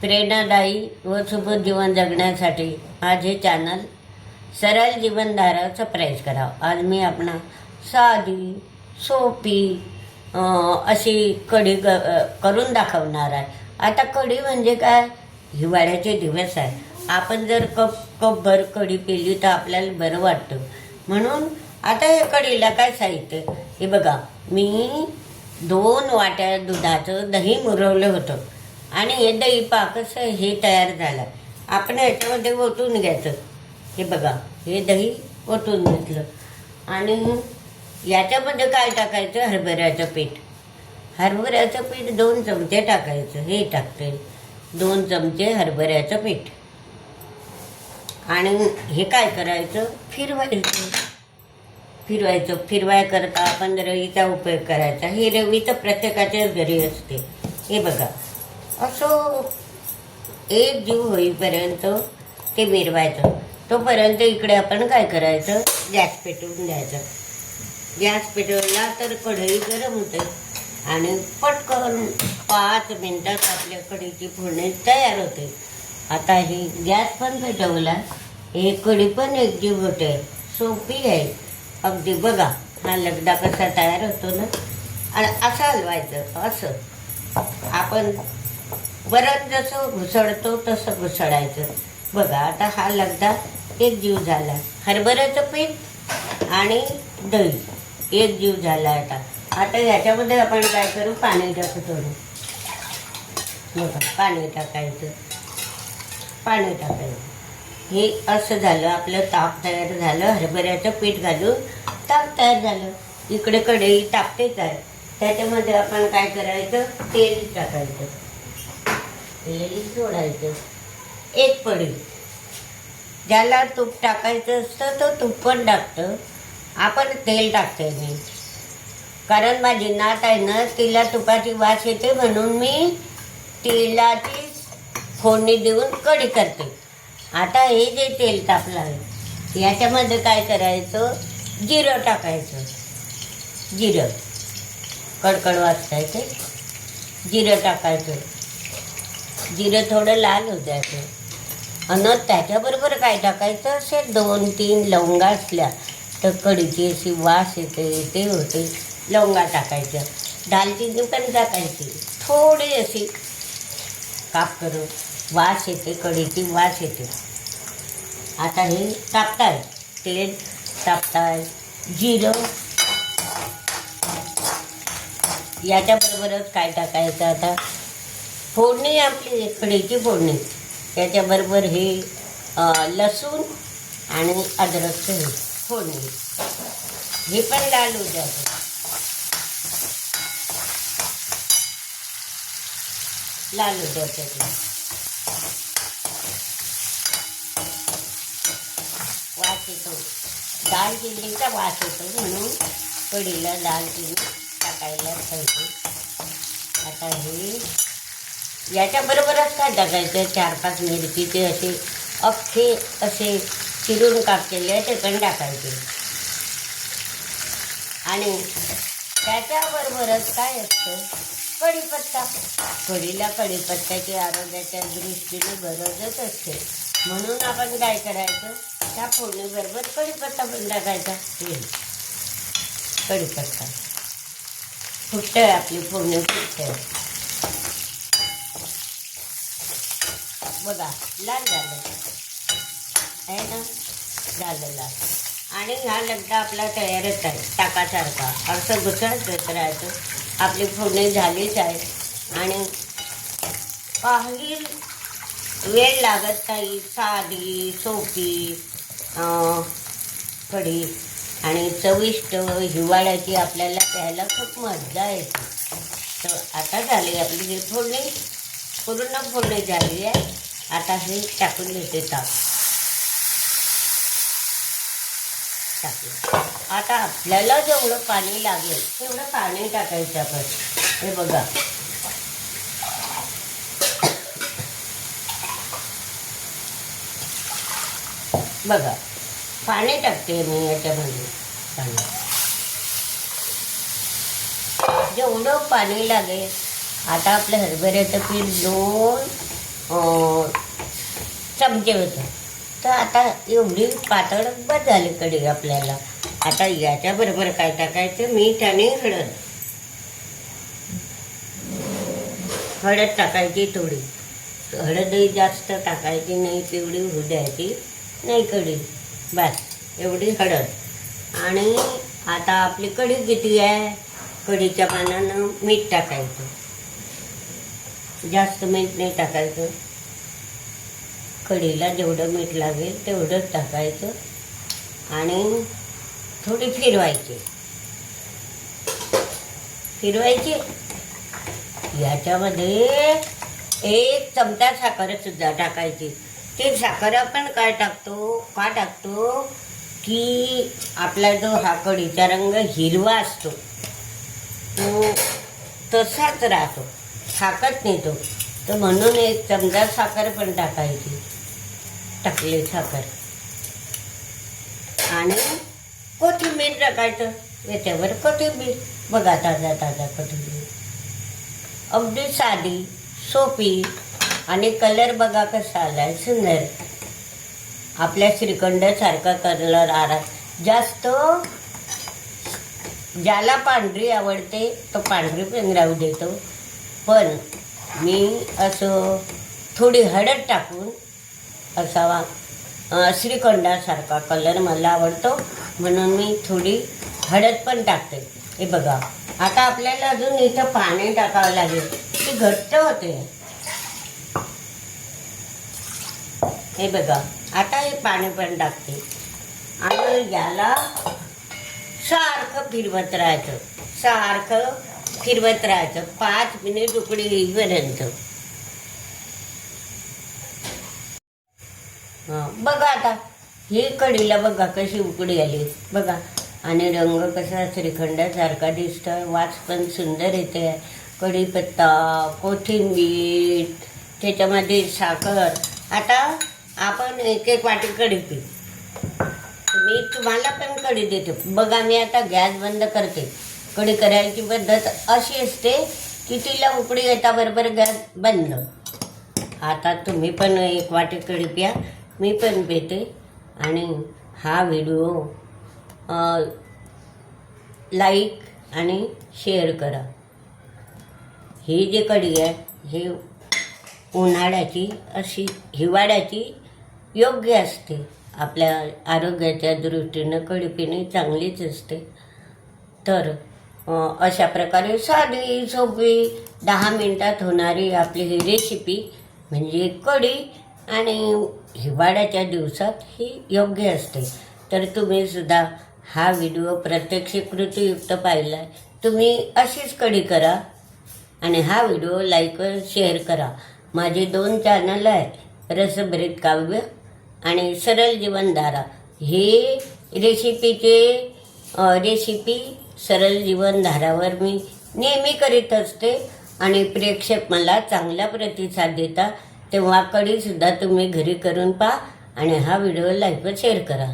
प्रेरणादायी व सुबोध जीवन जगण्यासाठी माझे चॅनल सरळ जीवनधारा सबस्क्राईब करा. आज मी आपणा साधी सोपी अशी कढी करून दाखवणार आहे. आता कढी म्हणजे काय, हिवाळ्याचे दिवस आहे. आपण जर कपभर कढी पिली तर आपल्याला बरं वाटतं. म्हणून आता हे कढीला काय साहित्य हे बघा. मी 2 वाट्या दुधाचं दही मुरवलं होतं आणि हे दही पाकच हे तयार झालं. आपण याच्यामध्ये ओतून घ्यायचं. हे बघा, हे दही ओतून घेतलं आणि याच्यामध्ये काय टाकायचं, हरभऱ्याचं पीठ. हरभऱ्याचं पीठ 2 चमचे टाकायचं. हे टाकते 2 चमचे हरभऱ्याचं पीठ. आणि हे काय करायचं, फिरवाय करता आपण रवीचा उपयोग करायचा. ही रवी तर प्रत्येकाच्याच घरी असते. हे बघा, असं एक जीव होईपर्यंत ते मिरवायचं. तोपर्यंत इकडे आपण काय करायचं, गॅस पेटवून द्यायचं. गॅस पेटवला तर कढई गरम होते आणि पटकन 5 मिनिटात आपल्या कढीची फोडणी तयार होते. आता ही गॅस पण पेटवला, हे कढी पण एकजीव होते. सोपी आहे अगदी. बघा, हा लगदा कसा तयार होतो ना, आणि असं हलवायचं. असं आपण वरण जसं घुसळतो तसं घुसळायचं. बघा, आता हा लगदा एकजीव झाला. हरभऱ्याचं पीठ आणि दही एकजीव झाला. आता याच्यामध्ये आपण काय करू, पाणी टाकतो. बघा, पाणी टाकायचं. हे असं झालं. आपलं ताक तयार झालं. हरभऱ्याचं पीठ घालून ताक तयार झालं. इकडे कढई तापतेच आहे. त्याच्यामध्ये आपण काय करायचं, तेल टाकायचं. तेल सोडायचं. 1 पडी. ज्याला तूप टाकायचं असतं तो तूप पण टाकतं. आपण तेल टाकते मी, कारण माझी नात आहे ना, तिला तुपाची वास येते. म्हणून मी तेलाची फोडणी देऊन कढी करते. आता हे जे तेल तापलं आहे याच्यामध्ये काय करायचं, जिरं टाकायचं. जिरं कडकड वाजताय ते जिरं टाकायचं. जिरं थोडं लाल होत द्यायचं. आणि त्याच्याबरोबर काय टाकायचं, असे 2-3 लवंगा असल्या तर कढीची अशी वास येते, ते होते. लवंगा टाकायच्या. दालचिनी पण टाकायची थोडी अशी काप करून. वास येते, कढीची वास येते. आता हे टाकताय, तेल टाकताय, जिरं. याच्याबरोबरच काय टाकायचं, आता फोडणी आपली कढीची फोडणी. त्याच्याबरोबर हे लसूण आणि अद्रकचं हे फोडणी. हे पण लाल होऊ द्यायचं. लाल होऊ द्यायचं. वास येतो, दालचिनीचा वास येतो, म्हणून कढीला दालचिनी टाकायला पाहिजे. आता हे याच्याबरोबरच काय टाकायचं, 4-5 मिरचीचे असे अख्खे असे चिरून कापलेले ते पण टाकायचे. आणि त्याच्याबरोबरच काय असतं, कढीपत्ता. कढीला कढीपत्त्याची आरोग्याच्या दृष्टीने गरजच असते. म्हणून आपण काय करायचं, त्या फोडणीबरोबर कढीपत्ता पण टाकायचा. कढीपत्ता फुटतंय, आपली फोडणी फुटते. बघा, लाल झालं आहे ना, झालं लाल. आणि हा लगदा आपला तयारच आहे, ताकासारखा. असं घुसळत राहायचं. आपली फोडणी झालीच आहे आणि काही वेळ लागत नाही. साधी सोपी कढी आणि चविष्ट हिवाळ्याची आपल्याला प्यायला खूप मजा येते. तर आता झाली आपली ही फोडणी, पूर्ण फोडणी झाली आहे. आता हे टाकून घेते ताक. टाकलं. आता आपल्याला जेवढं पाणी लागेल तेवढं पाणी टाकायचं आपण. हे बघा, बघा, पाणी टाकते मी याच्यामध्ये. जेवढं पाणी लागेल. आता आपलं हरभऱ्याचं पीठ 2 चमचे होतं. तर आता एवढी पातळ बस झाली कढी आपल्याला. आता याच्याबरोबर काय टाकायचं, मीठ आणि हळद. हळद टाकायची थोडी, हळदही जास्त टाकायची नाही, पिवळी होऊ द्यायची नाही कढी. बस एवढी हळद. आणि आता आपली कढी किती आहे, कढीच्या पानानं मीठ टाकायचं. जास्त मीठ नाही टाकायचं, कढीला जेवढं मीठ लागेल तेवढंच टाकायचं. आणि थोडी फिरवायची. याच्यामध्ये 1 चमचा साखर सुद्धा टाकायची. ते साखर आपण का टाकतो की आपला जो हा कढीचा रंग हिरवा असतो तो तसाच राहतो, थाकत नाही तो. तर म्हणून 1 चमचा साखर पण टाकायची. टाकली साखर. आणि कोथिंबीर टाकायचं याच्यावर. कोथिंबीर बघा, ताजा कोथिंबीर, अगदी साधी सोपी. आणि कलर बघा कसा आलाय सुंदर, आपल्या श्रीखंडासारखा कलर आला. जास्त ज्याला पांढरी आवडते तो पांढरी पण राहू देतो, पण मी असं थोडी हळद टाकून असावा श्रीखंडासारखा कलर मला आवडतो, म्हणून मी थोडी हळद पण टाकते. हे बघा, आता आपल्याला अजून इथं पाणी टाकावं लागेल, ती घट्ट होते. हे बघा, आता हे पाणी पण टाकते. आणि याला सारखं फिरवत राहायचं 5 मिनिट उकळी येईपर्यंत. बघा आता ही कढीला बघा कशी उकळी आली बघा. आणि रंग कसा श्रीखंडासारखा दिसतोय, वास पण सुंदर येते. कढीपत्ता, कोथिंबीर, त्याच्यामध्ये साखर. आता आपण 1 वाटी कढी पी. मी तुम्हाला पण कढी देते बघा. मी आता गॅस बंद करते. कढी करायची पद्धत अशी असते की तिला उकळी येता बरोबर गॅस बंद. आता तुम्ही पण 1 वाटी कढी प्या, मी पण पिते. आणि हा व्हिडिओ लाईक आणि शेअर करा. ही जी कढी आहे ही उन्हाळ्याची अशी हिवाळ्याची योग्य असते. आपल्या आरोग्याच्या दृष्टीनं कढी पिणे चांगलीच असते. तर अशा प्रकारे साधी सोपी 10 मिनिटात होणारी आपली ही रेसिपी म्हणजे कढी आणि हिवाळ्याच्या दिवसात ही योग्य असते. तर तुम्ही सुद्धा हा व्हिडिओ प्रत्यक्ष कृतीयुक्त पाहिला आहे, तुम्ही अशीच कढी करा आणि हा व्हिडिओ लाईक व शेअर करा. माझे 2 चॅनल आहे, रसभरीत काव्य आणि सरळ जीवनधारा. हे रेसिपी सरळ जीवनधारावर मी नेहमी करीत असते आणि प्रेक्षक मला चांगला प्रतिसाद देतात. तेव्हा कढीसुद्धा तुम्ही घरी करून पहा आणि हा व्हिडिओ लाईक व शेअर करा.